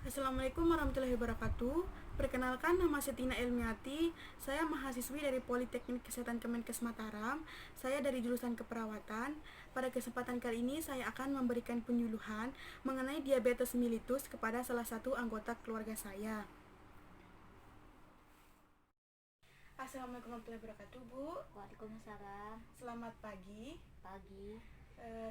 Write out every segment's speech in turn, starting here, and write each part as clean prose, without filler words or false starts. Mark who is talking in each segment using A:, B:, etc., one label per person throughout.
A: Assalamualaikum warahmatullahi wabarakatuh. Perkenalkan, nama Setina Elmiati. Saya mahasiswi dari Politeknik Kesehatan Kemenkes Mataram. Saya dari jurusan keperawatan. Pada kesempatan kali ini saya akan memberikan penyuluhan mengenai diabetes mellitus kepada salah satu anggota keluarga saya. Assalamualaikum warahmatullahi wabarakatuh, Bu.
B: Waalaikumsalam.
A: Selamat pagi.
B: Pagi.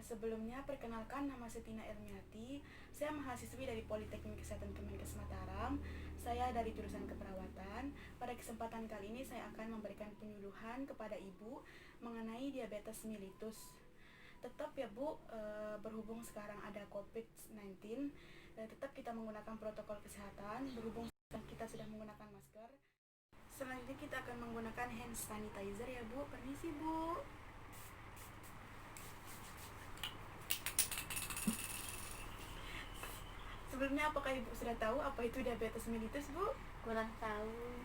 A: Sebelumnya perkenalkan, nama Setina Ermiati. Saya mahasiswi dari Politeknik Kesehatan Kemenkes Mataram. Saya dari jurusan keperawatan. Pada kesempatan kali ini saya akan memberikan penyuluhan kepada Ibu mengenai diabetes mellitus. Tetap ya Bu, berhubung sekarang ada COVID-19, tetap kita menggunakan protokol kesehatan. Berhubung kita sudah menggunakan masker, selanjutnya kita akan menggunakan hand sanitizer ya Bu. Permisi Bu. Sebelumnya, apakah Ibu sudah tahu apa itu diabetes mellitus, Bu?
B: Kurang tahu.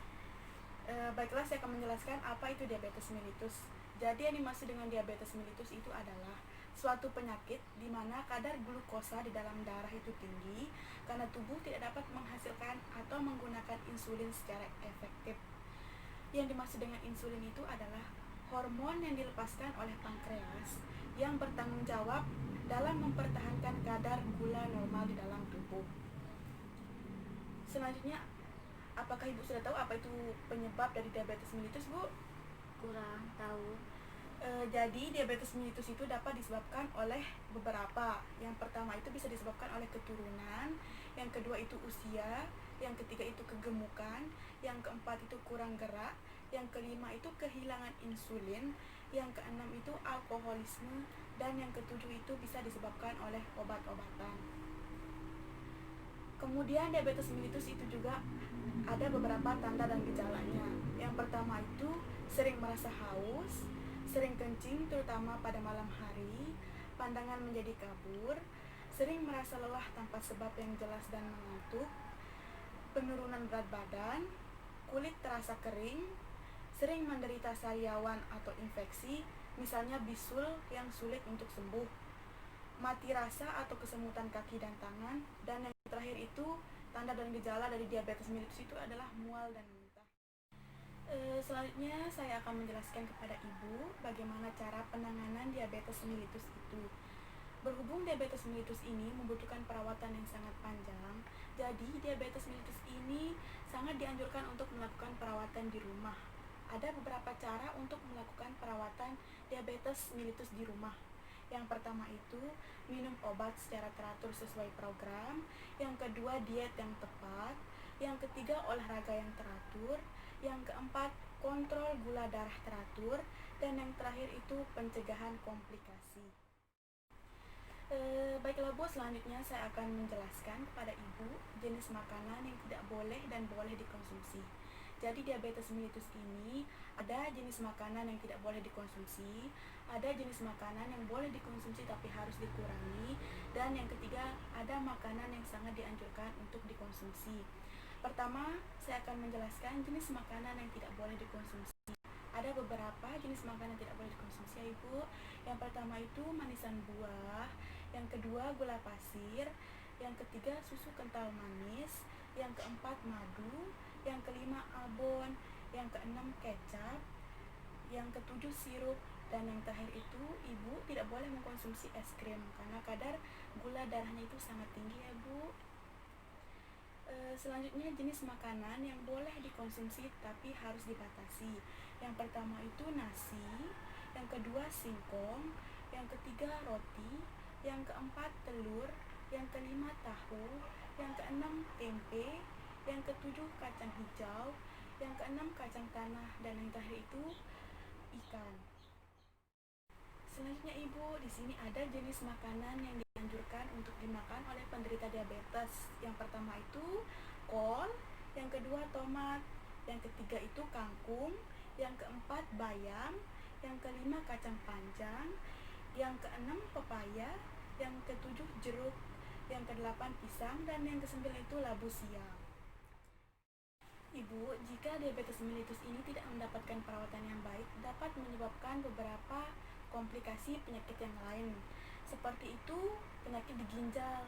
A: Baiklah, saya akan menjelaskan apa itu diabetes mellitus. Jadi yang dimaksud dengan diabetes mellitus itu adalah suatu penyakit di mana kadar glukosa di dalam darah itu tinggi karena tubuh tidak dapat menghasilkan atau menggunakan insulin secara efektif. Yang dimaksud dengan insulin itu adalah hormon yang dilepaskan oleh pankreas yang bertanggung jawab dalam mempertahankan kadar gula normal di dalam tubuh. Selanjutnya, apakah Ibu sudah tahu apa itu penyebab dari diabetes mellitus, Bu?
B: Kurang tahu.
A: Jadi diabetes mellitus itu dapat disebabkan oleh beberapa. Yang pertama itu bisa disebabkan oleh keturunan, yang kedua itu usia, yang ketiga itu kegemukan, yang keempat itu kurang gerak, yang kelima itu kehilangan insulin, yang keenam itu alkoholisme, dan yang ketujuh itu bisa disebabkan oleh obat-obatan. Kemudian diabetes mellitus itu juga ada beberapa tanda dan gejalanya. Yang pertama itu sering merasa haus, sering kencing terutama pada malam hari, pandangan menjadi kabur, sering merasa lelah tanpa sebab yang jelas dan mengantuk, penurunan berat badan, kulit terasa kering, sering menderita sariawan atau infeksi, misalnya bisul yang sulit untuk sembuh, mati rasa atau kesemutan kaki dan tangan, dan yang terakhir itu tanda dan gejala dari diabetes mellitus itu adalah mual dan muntah. Selanjutnya saya akan menjelaskan kepada Ibu bagaimana cara penanganan diabetes mellitus itu. Berhubung diabetes mellitus ini membutuhkan perawatan yang sangat panjang, jadi diabetes mellitus ini sangat dianjurkan untuk melakukan perawatan di rumah. Ada beberapa cara untuk melakukan perawatan diabetes mellitus di rumah. Yang pertama itu minum obat secara teratur sesuai program, yang kedua diet yang tepat, yang ketiga olahraga yang teratur, yang keempat kontrol gula darah teratur, dan yang terakhir itu pencegahan komplikasi. Baiklah Bu, selanjutnya saya akan menjelaskan kepada Ibu jenis makanan yang tidak boleh dan boleh dikonsumsi. Jadi diabetes mellitus ini ada jenis makanan yang tidak boleh dikonsumsi, ada jenis makanan yang boleh dikonsumsi tapi harus dikurangi, dan yang ketiga ada makanan yang sangat dianjurkan untuk dikonsumsi. Pertama, saya akan menjelaskan jenis makanan yang tidak boleh dikonsumsi. Ada beberapa jenis makanan yang tidak boleh dikonsumsi ya Ibu. Yang pertama itu manisan buah, yang kedua gula pasir, yang ketiga susu kental manis, yang keempat madu, yang kelima abon, yang keenam kecap, yang ketujuh sirup, dan yang terakhir itu Ibu tidak boleh mengkonsumsi es krim karena kadar gula darahnya itu sangat tinggi ya Bu. Selanjutnya jenis makanan yang boleh dikonsumsi tapi harus dibatasi. Yang pertama itu nasi, yang kedua singkong, yang ketiga roti, yang keempat telur, yang kelima tahu, yang keenam tempe, yang ketujuh kacang hijau, yang keenam kacang tanah, dan yang terakhir itu ikan. Selanjutnya Ibu, di sini ada jenis makanan yang dianjurkan untuk dimakan oleh penderita diabetes. Yang pertama itu kol, yang kedua tomat, yang ketiga itu kangkung, yang keempat bayam, yang kelima kacang panjang, yang keenam pepaya, yang ketujuh jeruk, yang kedelapan pisang, dan yang kesembilan itu labu siam. Ibu, jika diabetes mellitus ini tidak mendapatkan perawatan yang baik, dapat menyebabkan beberapa komplikasi penyakit yang lain. Seperti itu, penyakit di ginjal,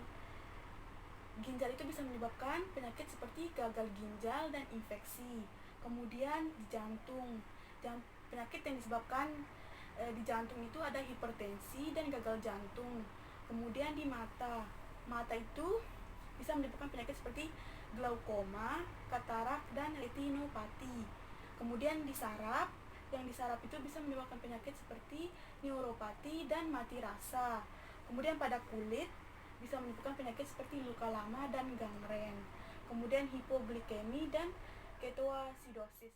A: ginjal itu bisa menyebabkan penyakit seperti gagal ginjal dan infeksi. Kemudian di jantung, penyakit yang disebabkan di jantung itu ada hipertensi dan gagal jantung. Kemudian di mata, mata itu bisa menyebabkan penyakit seperti glaukoma, katarak, dan retinopati. Kemudian di saraf, yang di saraf itu bisa menyebabkan penyakit seperti neuropati dan mati rasa. Kemudian pada kulit bisa menyebabkan penyakit seperti luka lama dan gangren. Kemudian hipoglikemi dan ketoasidosis.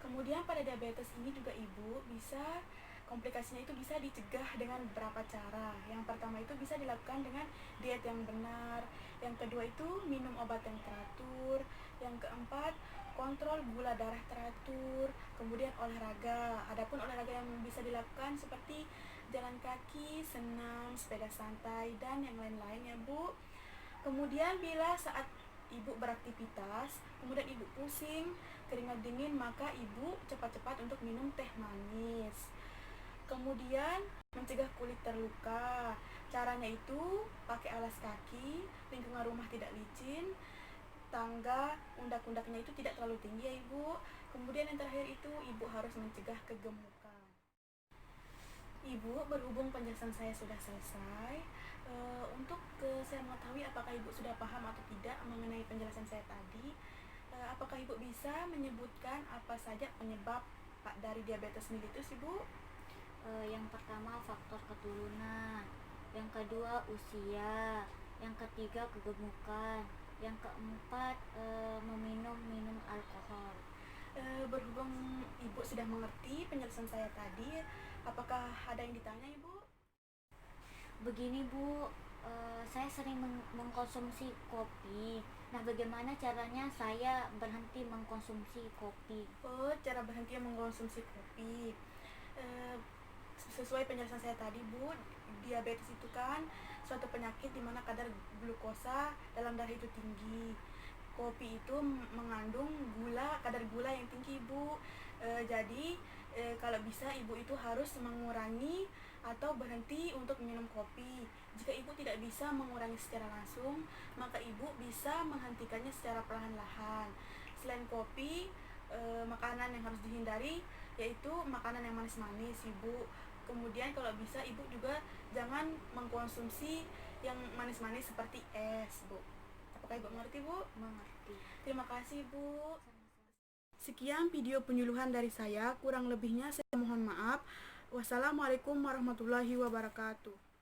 A: Kemudian pada diabetes ini juga ibu bisa komplikasinya itu bisa dicegah dengan beberapa cara. Yang pertama itu bisa dilakukan dengan diet yang benar. Yang kedua itu minum obat yang teratur. Yang keempat, kontrol gula darah teratur. Kemudian olahraga. Adapun olahraga yang bisa dilakukan seperti jalan kaki, senam, sepeda santai, dan yang lain-lain ya Bu. Kemudian bila saat ibu beraktivitas, kemudian ibu pusing, keringat dingin, maka ibu cepat-cepat untuk minum teh manis. Kemudian mencegah kulit terluka. Caranya itu pakai alas kaki, lingkungan rumah tidak licin, tangga undak-undaknya itu tidak terlalu tinggi ya ibu. Kemudian yang terakhir itu ibu harus mencegah kegemukan. Ibu, berhubung penjelasan saya sudah selesai, untuk saya mengetahui apakah ibu sudah paham atau tidak mengenai penjelasan saya tadi, apakah ibu bisa menyebutkan apa saja penyebab dari diabetes mellitus ibu?
B: Yang pertama faktor keturunan, yang kedua usia, yang ketiga kegemukan, yang keempat minum alkohol.
A: Berhubung ibu sudah mengerti penjelasan saya tadi, apakah ada yang ditanya ibu?
B: Begini Bu, saya sering mengkonsumsi kopi. Nah, bagaimana caranya saya berhenti mengkonsumsi kopi?
A: Oh, cara berhenti mengkonsumsi kopi. Eh, Sesuai penjelasan saya tadi Bu, diabetes itu kan suatu penyakit di mana kadar glukosa dalam darah itu tinggi. Kopi itu mengandung kadar gula yang tinggi Bu. Jadi kalau bisa ibu itu harus mengurangi atau berhenti untuk minum kopi. Jika ibu tidak bisa mengurangi secara langsung, maka ibu bisa menghentikannya secara perlahan-lahan. Selain kopi, makanan yang harus dihindari yaitu makanan yang manis-manis ibu. Kemudian kalau bisa ibu juga jangan mengkonsumsi yang manis-manis seperti es Bu. Apakah ibu mengerti Bu?
B: Mengerti.
A: Terima kasih Bu.
B: Sama-sama.
A: Sekian video penyuluhan dari saya, kurang lebihnya saya mohon maaf. Wassalamualaikum warahmatullahi wabarakatuh.